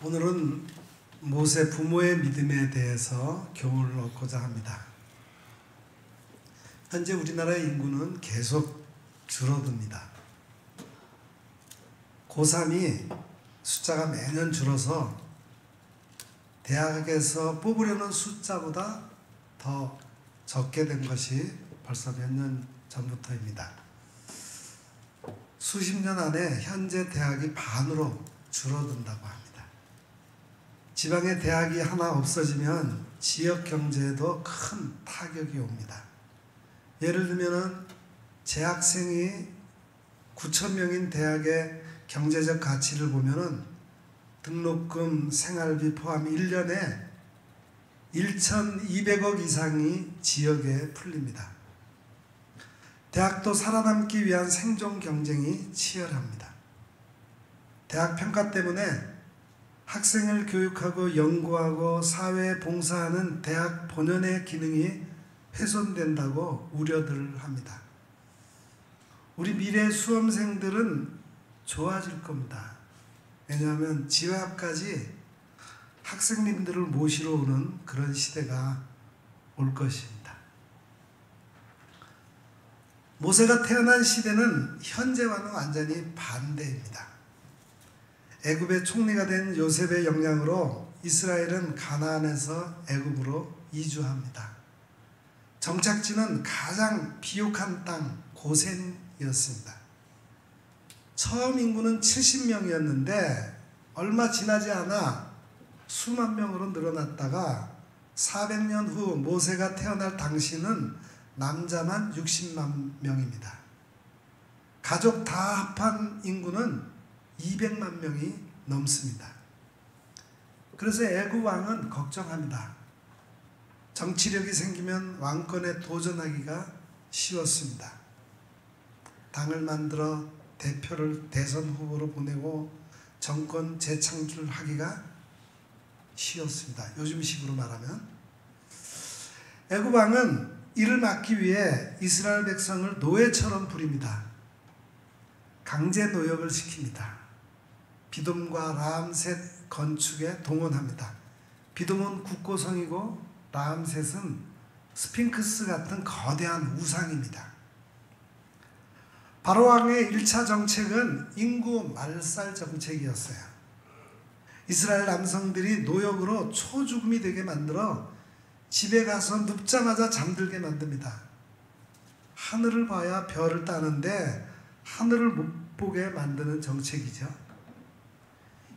오늘은 모세 부모의 믿음에 대해서 교훈을 얻고자 합니다. 현재 우리나라의 인구는 계속 줄어듭니다. 고3이 숫자가 매년 줄어서 대학에서 뽑으려는 숫자보다 더 적게 된 것이 벌써 몇 년 전부터입니다. 수십 년 안에 현재 대학이 반으로 줄어든다고 합니다. 지방에 대학이 하나 없어지면 지역 경제에도 큰 타격이 옵니다. 예를 들면 재학생이 9,000명인 대학의 경제적 가치를 보면 등록금, 생활비 포함 1년에 1,200억 이상이 지역에 풀립니다. 대학도 살아남기 위한 생존 경쟁이 치열합니다. 대학 평가 때문에 학생을 교육하고 연구하고 사회에 봉사하는 대학 본연의 기능이 훼손된다고 우려들 합니다. 우리 미래 수험생들은 좋아질 겁니다. 왜냐하면 지회 앞까지 학생님들을 모시러 오는 그런 시대가 올 것입니다. 모세가 태어난 시대는 현재와는 완전히 반대입니다. 애굽의 총리가 된 요셉의 영향으로 이스라엘은 가나안에서 애굽으로 이주합니다. 정착지는 가장 비옥한 땅 고센이었습니다. 처음 인구는 70명이었는데 얼마 지나지 않아 수만 명으로 늘어났다가 400년 후 모세가 태어날 당시는 남자만 60만 명입니다. 가족 다 합한 인구는 200만 명이 넘습니다. 그래서 애굽 왕은 걱정합니다. 정치력이 생기면 왕권에 도전하기가 쉬웠습니다. 당을 만들어 대표를 대선 후보로 보내고 정권 재창출하기가 쉬웠습니다. 요즘식으로 말하면. 애굽 왕은 이를 막기 위해 이스라엘 백성을 노예처럼 부립니다. 강제 노역을 시킵니다. 비돔과 라암셋 건축에 동원합니다. 비돔은 국고성이고 라암셋은 스핑크스 같은 거대한 우상입니다. 바로 왕의 1차 정책은 인구 말살 정책이었어요. 이스라엘 남성들이 노역으로 초죽음이 되게 만들어 집에 가서 눕자마자 잠들게 만듭니다. 하늘을 봐야 별을 따는데 하늘을 못 보게 만드는 정책이죠.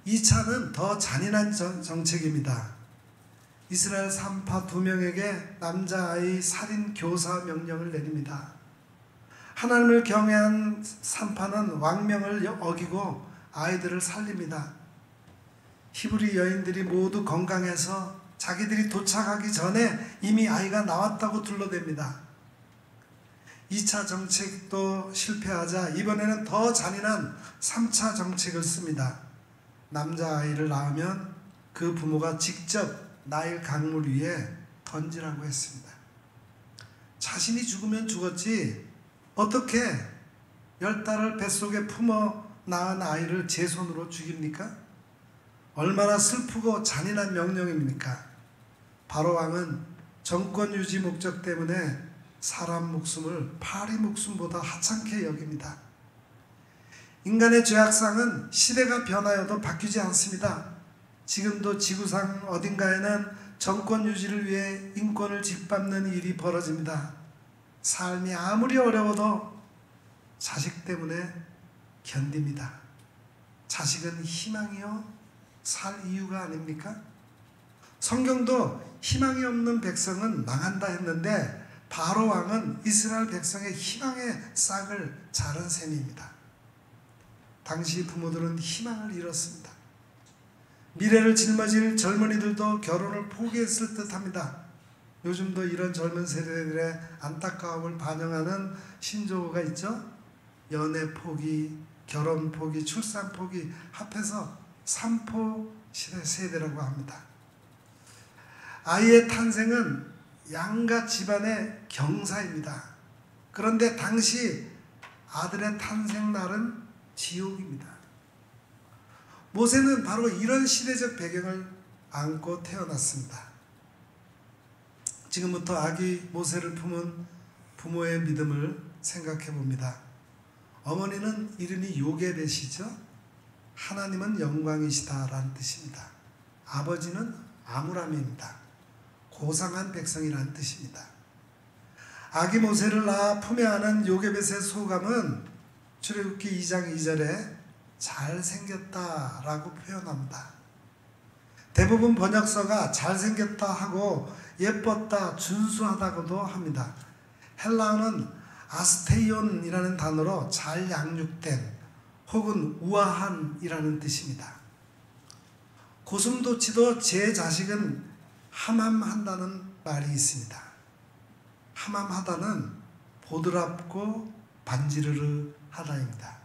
2차는 더 잔인한 정책입니다. 이스라엘 산파 2명에게 남자아이 살인 교사 명령을 내립니다. 하나님을 경외한 산파는 왕명을 어기고 아이들을 살립니다. 히브리 여인들이 모두 건강해서 자기들이 도착하기 전에 이미 아이가 나왔다고 둘러댑니다. 2차 정책도 실패하자 이번에는 더 잔인한 3차 정책을 씁니다. 남자아이를 낳으면 그 부모가 직접 나일 강물 위에 던지라고 했습니다. 자신이 죽으면 죽었지 어떻게 10달을 뱃속에 품어 낳은 아이를 제 손으로 죽입니까? 얼마나 슬프고 잔인한 명령입니까? 바로 왕은 정권 유지 목적 때문에 사람 목숨을 파리 목숨보다 하찮게 여깁니다. 인간의 죄악상은 시대가 변하여도 바뀌지 않습니다. 지금도 지구상 어딘가에는 정권 유지를 위해 인권을 짓밟는 일이 벌어집니다. 삶이 아무리 어려워도 자식 때문에 견딥니다. 자식은 희망이요 살 이유가 아닙니까? 성경도 희망이 없는 백성은 망한다 했는데 바로 왕은 이스라엘 백성의 희망의 싹을 자른 셈입니다. 당시 부모들은 희망을 잃었습니다. 미래를 짊어질 젊은이들도 결혼을 포기했을 듯합니다. 요즘도 이런 젊은 세대들의 안타까움을 반영하는 신조어가 있죠. 연애 포기, 결혼 포기, 출산 포기 합해서 3포 세대라고 합니다. 아이의 탄생은 양가 집안의 경사입니다. 그런데 당시 아들의 탄생 날은 지옥입니다. 모세는 바로 이런 시대적 배경을 안고 태어났습니다. 지금부터 아기 모세를 품은 부모의 믿음을 생각해 봅니다. 어머니는 이름이 요게벳이죠. 하나님은 영광이시다라는 뜻입니다. 아버지는 아므람입니다. 고상한 백성이라는 뜻입니다. 아기 모세를 낳아 품에 안은 요게벳의 소감은 출애굽기 2장 2절에 잘생겼다라고 표현합니다. 대부분 번역서가 잘생겼다 하고 예뻤다, 준수하다고도 합니다. 헬라어는 아스테이온이라는 단어로 잘 양육된 혹은 우아한이라는 뜻입니다. 고슴도치도 제 자식은 함함한다는 말이 있습니다. 함함하다는 보드랍고 반지르르 하다입니다.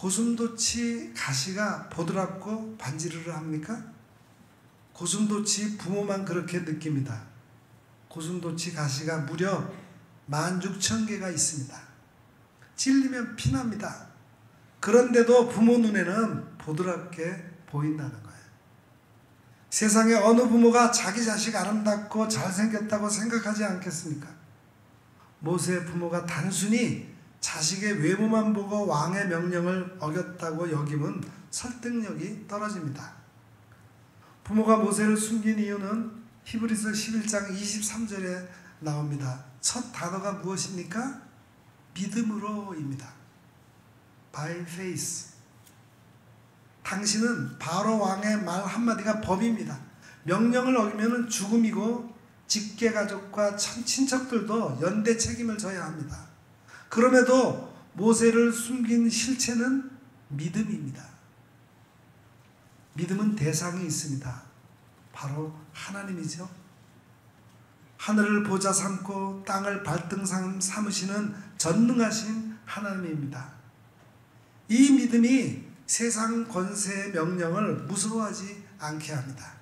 고슴도치 가시가 보드랍고 반지르르 합니까? 고슴도치 부모만 그렇게 느낍니다. 고슴도치 가시가 무려 16,000개가 있습니다. 찔리면 피납니다. 그런데도 부모 눈에는 보드랍게 보인다는 거예요. 세상에 어느 부모가 자기 자식 아름답고 잘생겼다고 생각하지 않겠습니까? 모세의 부모가 단순히 자식의 외모만 보고 왕의 명령을 어겼다고 여기면 설득력이 떨어집니다. 부모가 모세를 숨긴 이유는 히브리서 11장 23절에 나옵니다. 첫 단어가 무엇입니까? 믿음으로입니다. By faith. 당신은 바로 왕의 말 한마디가 법입니다. 명령을 어기면 죽음이고 직계가족과 친척들도 연대 책임을 져야 합니다. 그럼에도 모세를 숨긴 실체는 믿음입니다. 믿음은 대상이 있습니다. 바로 하나님이죠. 하늘을 보좌 삼고 땅을 발등 삼으시는 전능하신 하나님입니다. 이 믿음이 세상 권세의 명령을 무서워하지 않게 합니다.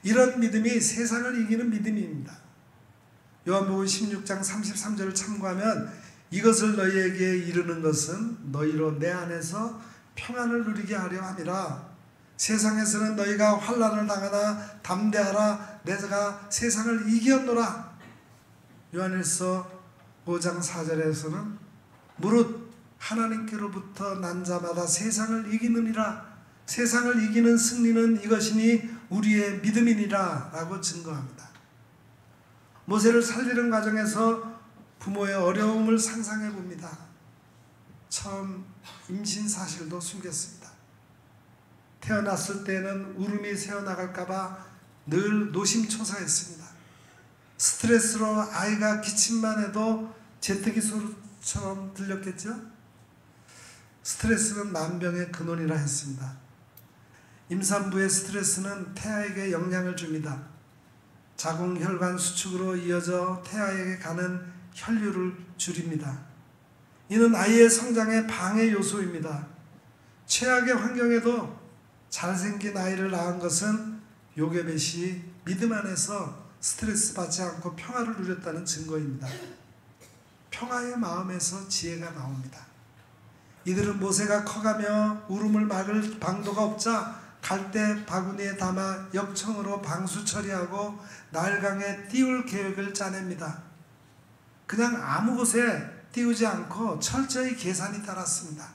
이런 믿음이 세상을 이기는 믿음입니다. 요한복음 16장 33절을 참고하면 이것을 너희에게 이르는 것은 너희로 내 안에서 평안을 누리게 하려 함이라. 세상에서는 너희가 환난을 당하나 담대하라. 내가 세상을 이겼노라. 요한일서 5장 4절에서는 무릇 하나님께로부터 난 자마다 세상을 이기느니라. 세상을 이기는 승리는 이것이니 우리의 믿음이니라 라고 증거합니다. 모세를 살리는 과정에서 부모의 어려움을 상상해 봅니다. 처음 임신 사실도 숨겼습니다. 태어났을 때는 울음이 새어나갈까봐 늘 노심초사했습니다. 스트레스로 아이가 기침만 해도 제트기 소리처럼 들렸겠죠? 스트레스는 만병의 근원이라 했습니다. 임산부의 스트레스는 태아에게 영향을 줍니다. 자궁혈관 수축으로 이어져 태아에게 가는 혈류를 줄입니다. 이는 아이의 성장의 방해 요소입니다. 최악의 환경에도 잘생긴 아이를 낳은 것은 요게벳이 믿음 안에서 스트레스 받지 않고 평화를 누렸다는 증거입니다. 평화의 마음에서 지혜가 나옵니다. 이들은 모세가 커가며 울음을 막을 방도가 없자 갈대 바구니에 담아 역청으로 방수 처리하고 나일강에 띄울 계획을 짜냅니다. 그냥 아무 곳에 띄우지 않고 철저히 계산이 따랐습니다.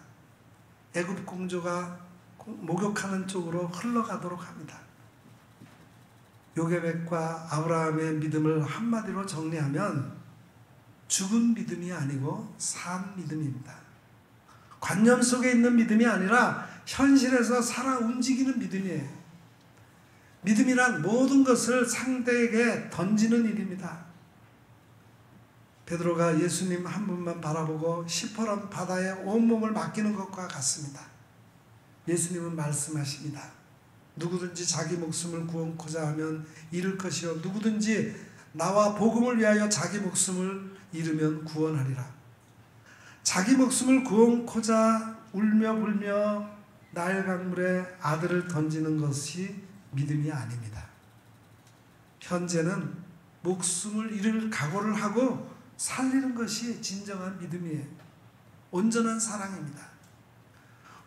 애굽 공주가 목욕하는 쪽으로 흘러가도록 합니다. 요게벳과 아브라함의 믿음을 한마디로 정리하면 죽은 믿음이 아니고 산 믿음입니다. 관념 속에 있는 믿음이 아니라 현실에서 살아 움직이는 믿음이에요. 믿음이란 모든 것을 상대에게 던지는 일입니다. 베드로가 예수님 한 분만 바라보고 시퍼런 바다에 온몸을 맡기는 것과 같습니다. 예수님은 말씀하십니다. 누구든지 자기 목숨을 구원코자 하면 잃을 것이요 누구든지 나와 복음을 위하여 자기 목숨을 잃으면 구원하리라. 자기 목숨을 구원코자 울며 불며 나일강물에 아들을 던지는 것이 믿음이 아닙니다. 현재는 목숨을 잃을 각오를 하고 살리는 것이 진정한 믿음이에요. 온전한 사랑입니다.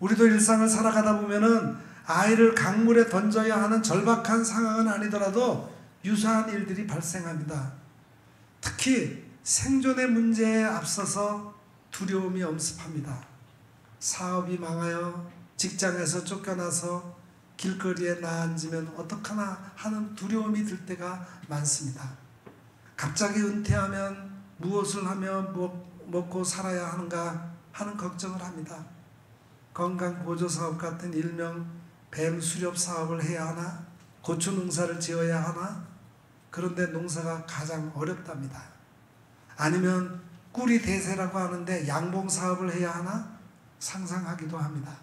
우리도 일상을 살아가다 보면은 아이를 강물에 던져야 하는 절박한 상황은 아니더라도 유사한 일들이 발생합니다. 특히 생존의 문제에 앞서서 두려움이 엄습합니다. 사업이 망하여 직장에서 쫓겨나서 길거리에 나앉으면 어떡하나 하는 두려움이 들 때가 많습니다. 갑자기 은퇴하면 무엇을 하며 먹고 살아야 하는가 하는 걱정을 합니다. 건강보조사업 같은 일명 뱀 수렵 사업을 해야 하나? 고추 농사를 지어야 하나? 그런데 농사가 가장 어렵답니다. 아니면 꿀이 대세라고 하는데 양봉 사업을 해야 하나? 상상하기도 합니다.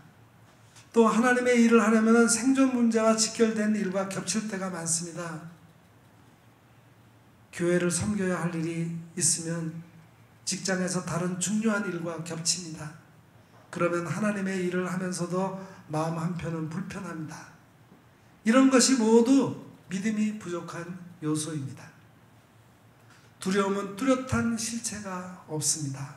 또 하나님의 일을 하려면 생존 문제와 직결된 일과 겹칠 때가 많습니다. 교회를 섬겨야 할 일이 있으면 직장에서 다른 중요한 일과 겹칩니다. 그러면 하나님의 일을 하면서도 마음 한편은 불편합니다. 이런 것이 모두 믿음이 부족한 요소입니다. 두려움은 뚜렷한 실체가 없습니다.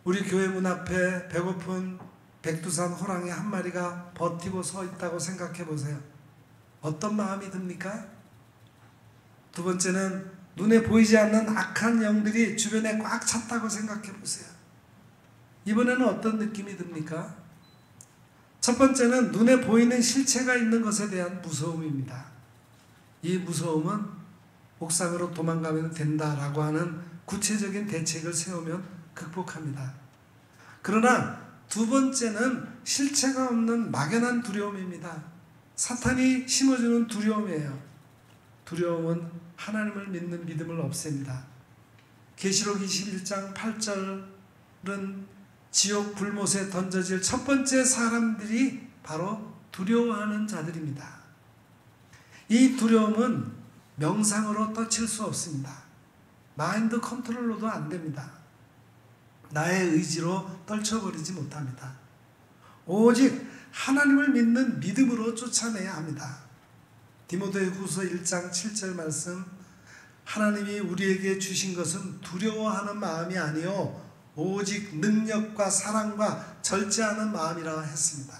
우리 교회 문 앞에 배고픈 백두산 호랑이 한 마리가 버티고 서 있다고 생각해 보세요. 어떤 마음이 듭니까? 두 번째는 눈에 보이지 않는 악한 영들이 주변에 꽉 찼다고 생각해 보세요. 이번에는 어떤 느낌이 듭니까? 첫 번째는 눈에 보이는 실체가 있는 것에 대한 무서움입니다. 이 무서움은 옥상으로 도망가면 된다라고 하는 구체적인 대책을 세우면 극복합니다. 그러나 두 번째는 실체가 없는 막연한 두려움입니다. 사탄이 심어주는 두려움이에요. 두려움은 하나님을 믿는 믿음을 없앱니다. 계시록 21장 8절은 지옥 불못에 던져질 첫 번째 사람들이 바로 두려워하는 자들입니다. 이 두려움은 명상으로 떨칠 수 없습니다. 마인드 컨트롤로도 안 됩니다. 나의 의지로 떨쳐버리지 못합니다. 오직 하나님을 믿는 믿음으로 쫓아내야 합니다. 디모데후서 1장 7절 말씀, 하나님이 우리에게 주신 것은 두려워하는 마음이 아니요 오직 능력과 사랑과 절제하는 마음이라 했습니다.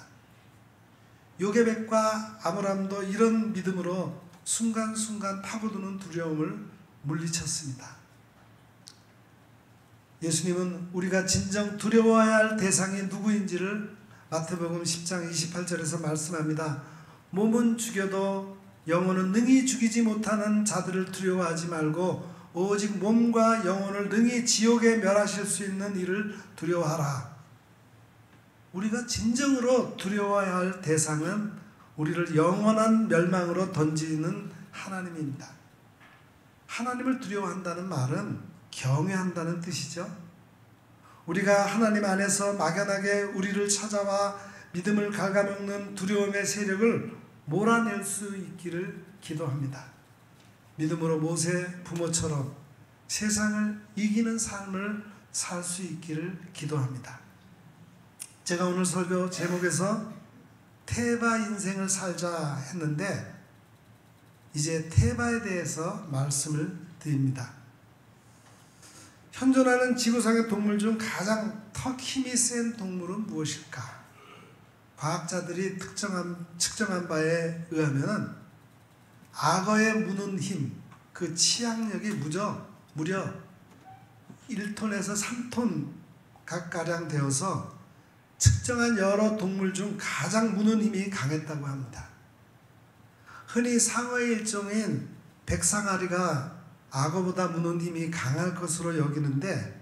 요게벳과 아므람도 이런 믿음으로 순간순간 파고드는 두려움을 물리쳤습니다. 예수님은 우리가 진정 두려워해야 할 대상이 누구인지를 마태복음 10장 28절에서 말씀합니다. 몸은 죽여도 영혼은 능히 죽이지 못하는 자들을 두려워하지 말고 오직 몸과 영혼을 능히 지옥에 멸하실 수 있는 이를 두려워하라. 우리가 진정으로 두려워해야 할 대상은 우리를 영원한 멸망으로 던지는 하나님입니다. 하나님을 두려워한다는 말은 경외한다는 뜻이죠. 우리가 하나님 안에서 막연하게 우리를 찾아와 믿음을 갉아먹는 두려움의 세력을 몰아낼 수 있기를 기도합니다. 믿음으로 모세 부모처럼 세상을 이기는 삶을 살 수 있기를 기도합니다. 제가 오늘 설교 제목에서 테바 인생을 살자 했는데 이제 테바에 대해서 말씀을 드립니다. 현존하는 지구상의 동물 중 가장 턱 힘이 센 동물은 무엇일까? 과학자들이 측정한 바에 의하면 악어의 무는 힘, 그 치악력이 무려 1톤에서 3톤 가량 되어서 측정한 여러 동물 중 가장 무는 힘이 강했다고 합니다. 흔히 상어의 일종인 백상아리가 악어보다 무는 힘이 강할 것으로 여기는데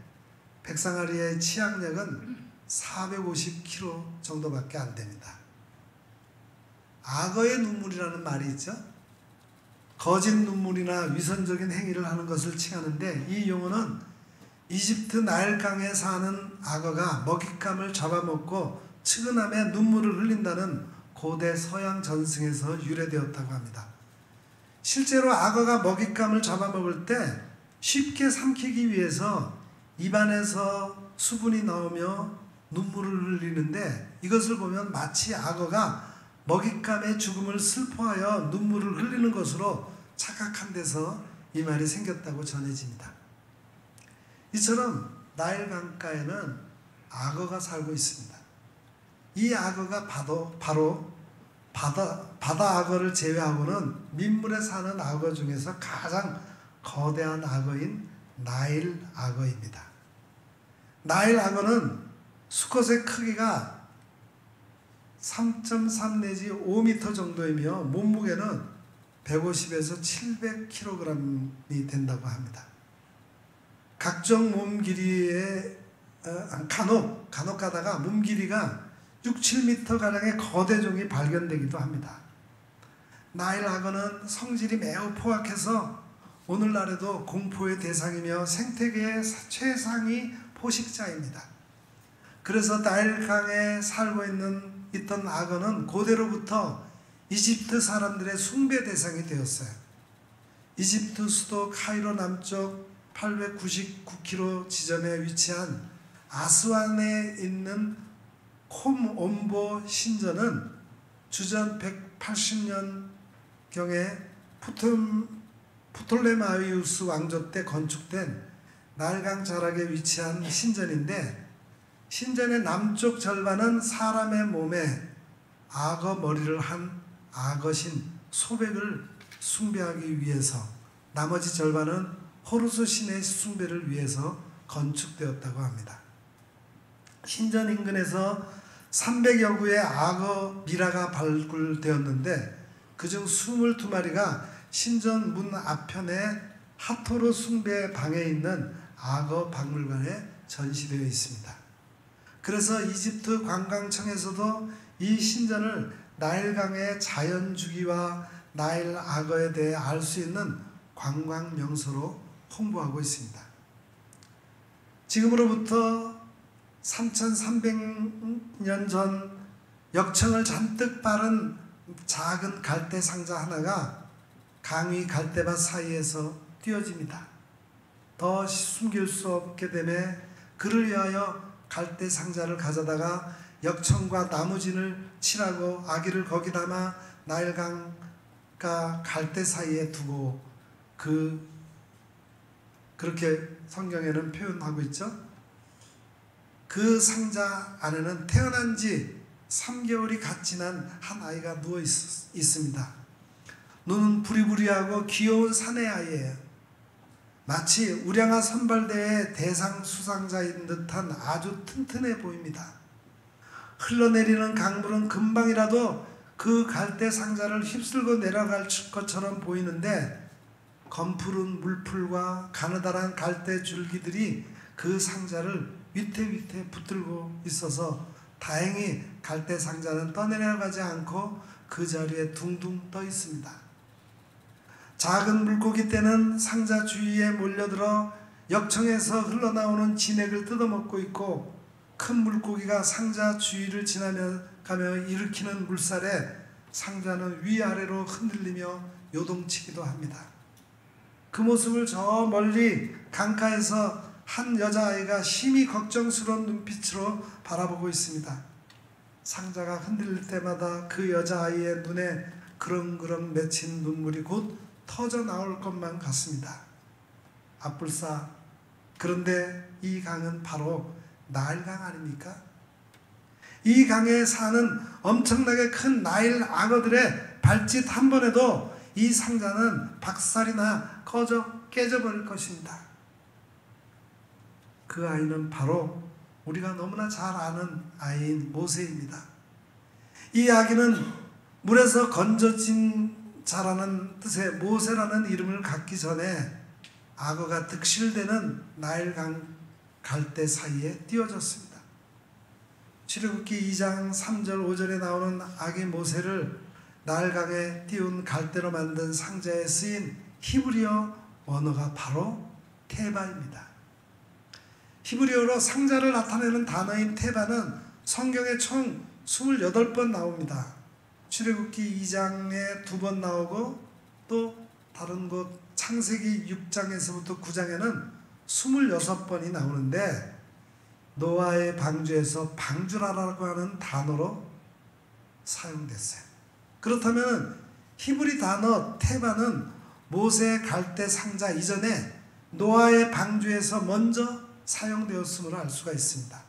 백상아리의 치악력은 450kg 정도밖에 안 됩니다. 악어의 눈물이라는 말이 있죠. 거짓 눈물이나 위선적인 행위를 하는 것을 칭하는데 이 용어는 이집트 나일강에 사는 악어가 먹잇감을 잡아먹고 측은함에 눈물을 흘린다는 고대 서양 전승에서 유래되었다고 합니다. 실제로 악어가 먹잇감을 잡아먹을 때 쉽게 삼키기 위해서 입안에서 수분이 나오며 눈물을 흘리는데 이것을 보면 마치 악어가 먹잇감의 죽음을 슬퍼하여 눈물을 흘리는 것으로 착각한 데서 이 말이 생겼다고 전해집니다. 이처럼 나일 강가에는 악어가 살고 있습니다. 이 악어가 바로 바다 악어를 제외하고는 민물에 사는 악어 중에서 가장 거대한 악어인 나일 악어입니다. 나일 악어는 수컷의 크기가 3.3 내지 5m 정도이며 몸무게는 150에서 700kg이 된다고 합니다. 각종 몸 길이에 간혹 가다가 몸 길이가 6, 7m가량의 거대 종이 발견되기도 합니다. 나일 악어는 성질이 매우 포악해서 오늘날에도 공포의 대상이며 생태계의 최상위 포식자입니다. 그래서 나일강에 살고 있던 악어는 고대로부터 이집트 사람들의 숭배 대상이 되었어요. 이집트 수도 카이로 남쪽 899km 지점에 위치한 아스완에 있는 콤옴보 신전은 주전 180년경에 프톨레마이우스 왕조 때 건축된 나일강 자락에 위치한 신전인데, 신전의 남쪽 절반은 사람의 몸에 악어 머리를 한 악어신 소백을 숭배하기 위해서, 나머지 절반은 호루스 신의 숭배를 위해서 건축되었다고 합니다. 신전 인근에서 300여 구의 악어 미라가 발굴되었는데 그중 22마리가 신전 문 앞편에 하토르 숭배 방에 있는 악어 박물관에 전시되어 있습니다. 그래서 이집트 관광청에서도 이 신전을 나일강의 자연주기와 나일 악어에 대해 알 수 있는 관광 명소로 홍보하고 있습니다. 지금으로부터 3300년 전 역청을 잔뜩 바른 작은 갈대 상자 하나가 강위 갈대밭 사이에서 띄어집니다. 더 숨길 수 없게 되매 그를 위하여 갈대 상자를 가져다가 역청과 나무진을 칠하고 아기를 거기 담아 나일강과 갈대 사이에 두고 그렇게 성경에는 표현하고 있죠. 그 상자 안에는 태어난 지 3개월이 갓 지난 한 아이가 누워 있습니다. 눈은 부리부리하고 귀여운 사내 아이예요. 마치 우량아 선발대회 대상 수상자인 듯한 아주 튼튼해 보입니다. 흘러내리는 강물은 금방이라도 그 갈대 상자를 휩쓸고 내려갈 것처럼 보이는데, 검푸른 물풀과 가느다란 갈대 줄기들이 그 상자를 위태위태 붙들고 있어서 다행히 갈대 상자는 떠내려가지 않고 그 자리에 둥둥 떠 있습니다. 작은 물고기 떼는 상자 주위에 몰려들어 역청에서 흘러나오는 진액을 뜯어먹고 있고, 큰 물고기가 상자 주위를 지나가며 일으키는 물살에 상자는 위아래로 흔들리며 요동치기도 합니다. 그 모습을 저 멀리 강가에서 한 여자아이가 심히 걱정스러운 눈빛으로 바라보고 있습니다. 상자가 흔들릴 때마다 그 여자아이의 눈에 그렁그렁 맺힌 눈물이 곧 터져 나올 것만 같습니다. 아뿔싸, 그런데 이 강은 바로 나일강 아닙니까? 이 강에 사는 엄청나게 큰 나일 악어들의 발짓 한 번에도 이 상자는 박살이나 깨져버릴 것입니다. 그 아이는 바로 우리가 너무나 잘 아는 아이인 모세입니다. 이 아기는 물에서 건져진 자라는 뜻의 모세라는 이름을 갖기 전에 악어가 득실되는 나일강 갈대 사이에 띄워졌습니다. 출애굽기 2장 3절 5절에 나오는 아기 모세를 나일강에 띄운 갈대로 만든 상자에 쓰인 히브리어 언어가 바로 테바입니다. 히브리어로 상자를 나타내는 단어인 테바는 성경에 총 28번 나옵니다. 출애굽기 2장에 2번 나오고, 또 다른 곳 창세기 6장에서부터 9장에는 26번이 나오는데, 노아의 방주에서 방주라라고 하는 단어로 사용됐어요. 그렇다면 히브리 단어 테바는 모세 갈대 상자 이전에 노아의 방주에서 먼저 사용되었음을 알 수가 있습니다.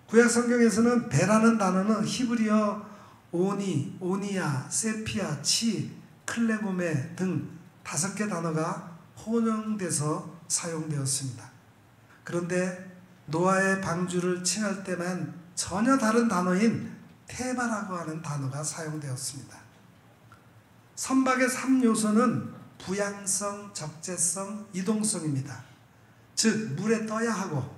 구약 성경에서는 배라는 단어는 히브리어 오니, 오니야, 세피아, 치, 클레고메 등 5개 단어가 혼용돼서 사용되었습니다. 그런데 노아의 방주를 칭할 때만 전혀 다른 단어인 테바라고 하는 단어가 사용되었습니다. 선박의 3요소는 부양성, 적재성, 이동성입니다. 즉 물에 떠야 하고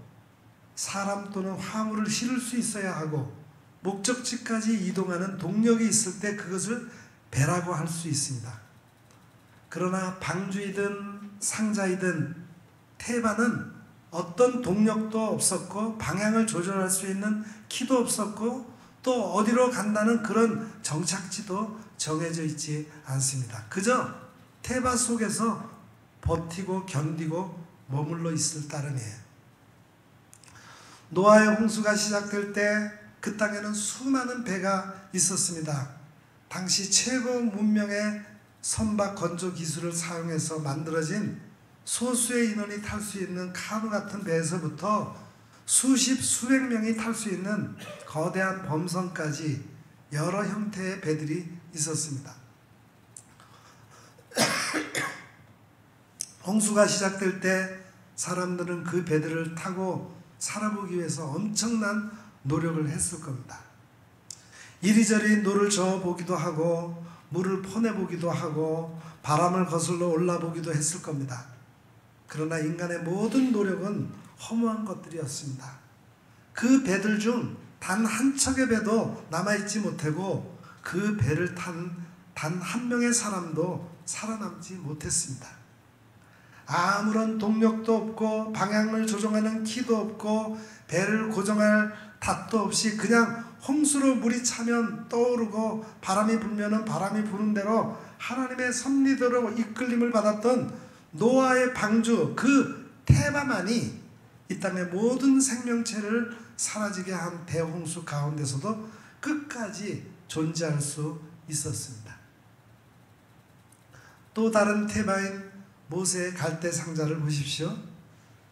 사람 또는 화물을 실을 수 있어야 하고 목적지까지 이동하는 동력이 있을 때 그것을 배라고 할 수 있습니다. 그러나 방주이든 상자이든 테바는 어떤 동력도 없었고 방향을 조절할 수 있는 키도 없었고 또 어디로 간다는 그런 정착지도 정해져 있지 않습니다. 그저 테바 속에서 버티고 견디고 머물러 있을 따름이에요. 노아의 홍수가 시작될 때 그 땅에는 수많은 배가 있었습니다. 당시 최고 문명의 선박 건조 기술을 사용해서 만들어진 소수의 인원이 탈 수 있는 카누 같은 배에서부터 수십 수백 명이 탈 수 있는 거대한 범선까지 여러 형태의 배들이 있었습니다. 홍수가 시작될 때 사람들은 그 배들을 타고 살아보기 위해서 엄청난 노력을 했을 겁니다. 이리저리 노를 저어보기도 하고 물을 퍼내보기도 하고 바람을 거슬러 올라보기도 했을 겁니다. 그러나 인간의 모든 노력은 허무한 것들이었습니다. 그 배들 중 단 한 척의 배도 남아있지 못하고 그 배를 탄 단 한 명의 사람도 살아남지 못했습니다. 아무런 동력도 없고 방향을 조정하는 키도 없고 배를 고정할 닷도 없이 그냥 홍수로 물이 차면 떠오르고 바람이 불면 바람이 부는 대로 하나님의 섭리대로 이끌림을 받았던 노아의 방주 그 테바만이 이 땅의 모든 생명체를 사라지게 한 대홍수 가운데서도 끝까지 존재할 수 있었습니다. 또 다른 테바인 모세의 갈대 상자를 보십시오.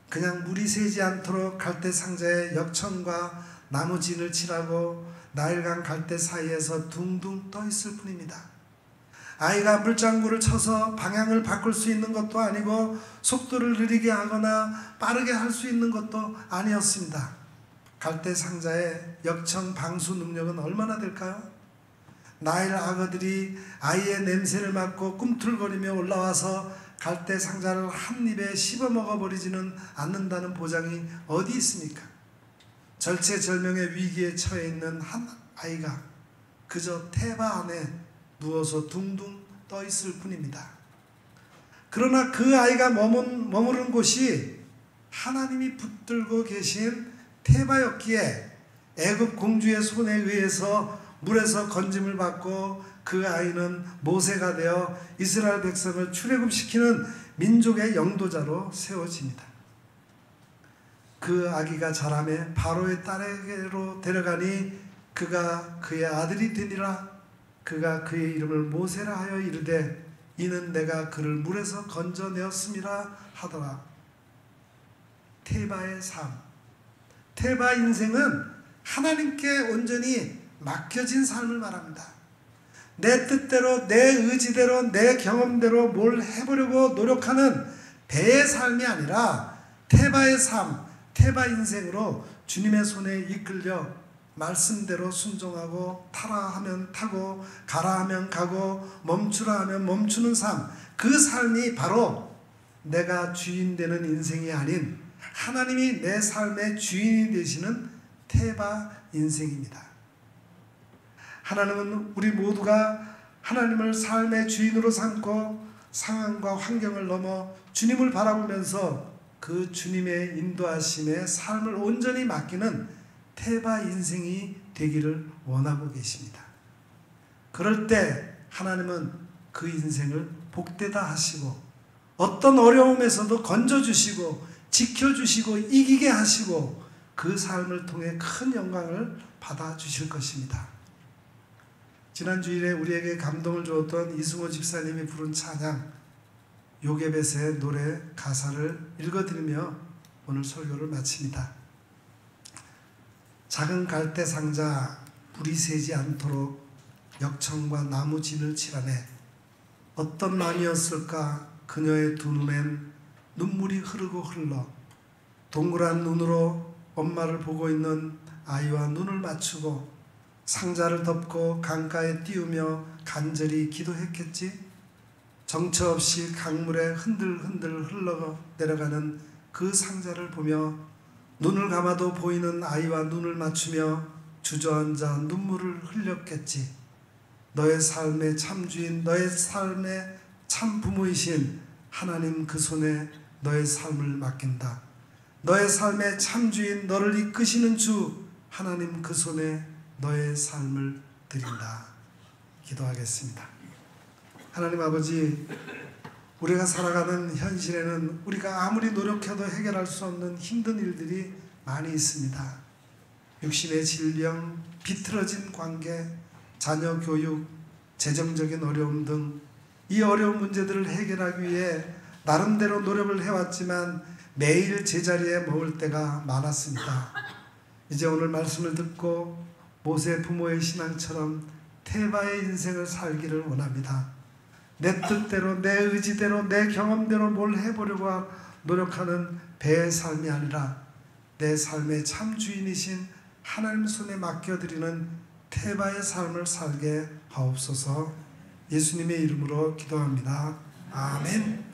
그냥 물이 새지 않도록 갈대 상자에 역청과 나무 진을 칠하고 나일강 갈대 사이에서 둥둥 떠 있을 뿐입니다. 아이가 물장구를 쳐서 방향을 바꿀 수 있는 것도 아니고 속도를 느리게 하거나 빠르게 할 수 있는 것도 아니었습니다. 갈대 상자의 역청 방수 능력은 얼마나 될까요? 나일 악어들이 아이의 냄새를 맡고 꿈틀거리며 올라와서 갈대 상자를 한 입에 씹어 먹어버리지는 않는다는 보장이 어디 있습니까? 절체절명의 위기에 처해 있는 한 아이가 그저 테바 안에 누워서 둥둥 떠 있을 뿐입니다. 그러나 그 아이가 머무른 곳이 하나님이 붙들고 계신 테바였기에 애굽 공주의 손에 의해서 물에서 건짐을 받고 그 아이는 모세가 되어 이스라엘 백성을 출애굽시키는 민족의 영도자로 세워집니다. 그 아기가 자라매 바로의 딸에게로 데려가니 그가 그의 아들이 되니라. 그가 그의 이름을 모세라 하여 이르되 이는 내가 그를 물에서 건져내었음이라 하더라. 테바의 삶, 테바 인생은 하나님께 온전히 맡겨진 삶을 말합니다. 내 뜻대로 내 의지대로 내 경험대로 뭘 해보려고 노력하는 배의 삶이 아니라 테바의 삶, 테바 인생으로 주님의 손에 이끌려 말씀대로 순종하고 타라 하면 타고 가라 하면 가고 멈추라 하면 멈추는 삶, 그 삶이 바로 내가 주인 되는 인생이 아닌 하나님이 내 삶의 주인이 되시는 테바 인생입니다. 하나님은 우리 모두가 하나님을 삶의 주인으로 삼고 상황과 환경을 넘어 주님을 바라보면서 그 주님의 인도하심에 삶을 온전히 맡기는 테바 인생이 되기를 원하고 계십니다. 그럴 때 하나님은 그 인생을 복되다 하시고 어떤 어려움에서도 건져주시고 지켜주시고 이기게 하시고 그 삶을 통해 큰 영광을 받아주실 것입니다. 지난 주일에 우리에게 감동을 주었던 이승호 집사님이 부른 찬양 요게벳의 노래 가사를 읽어드리며 오늘 설교를 마칩니다. 작은 갈대 상자 불이 새지 않도록 역청과 나무 진을 칠하네. 어떤 마음이었을까 그녀의 두 눈엔 눈물이 흐르고 흘러 동그란 눈으로 엄마를 보고 있는 아이와 눈을 맞추고 상자를 덮고 강가에 띄우며 간절히 기도했겠지. 정처 없이 강물에 흔들흔들 흘러 내려가는 그 상자를 보며 눈을 감아도 보이는 아이와 눈을 맞추며 주저앉아 눈물을 흘렸겠지. 너의 삶의 참주인, 너의 삶의 참 부모이신 하나님 그 손에 너의 삶을 맡긴다. 너의 삶의 참주인, 너를 이끄시는 주 하나님 그 손에 너의 삶을 드린다. 기도하겠습니다. 하나님 아버지, 우리가 살아가는 현실에는 우리가 아무리 노력해도 해결할 수 없는 힘든 일들이 많이 있습니다. 육신의 질병, 비틀어진 관계, 자녀 교육, 재정적인 어려움 등 이 어려운 문제들을 해결하기 위해 나름대로 노력을 해왔지만 매일 제자리에 머물 때가 많았습니다. 이제 오늘 말씀을 듣고 모세 부모의 신앙처럼 테바의 인생을 살기를 원합니다. 내 뜻대로, 내 의지대로, 내 경험대로 뭘 해보려고 노력하는 배의 삶이 아니라 내 삶의 참 주인이신 하나님 손에 맡겨드리는 테바의 삶을 살게 하옵소서. 예수님의 이름으로 기도합니다. 아멘.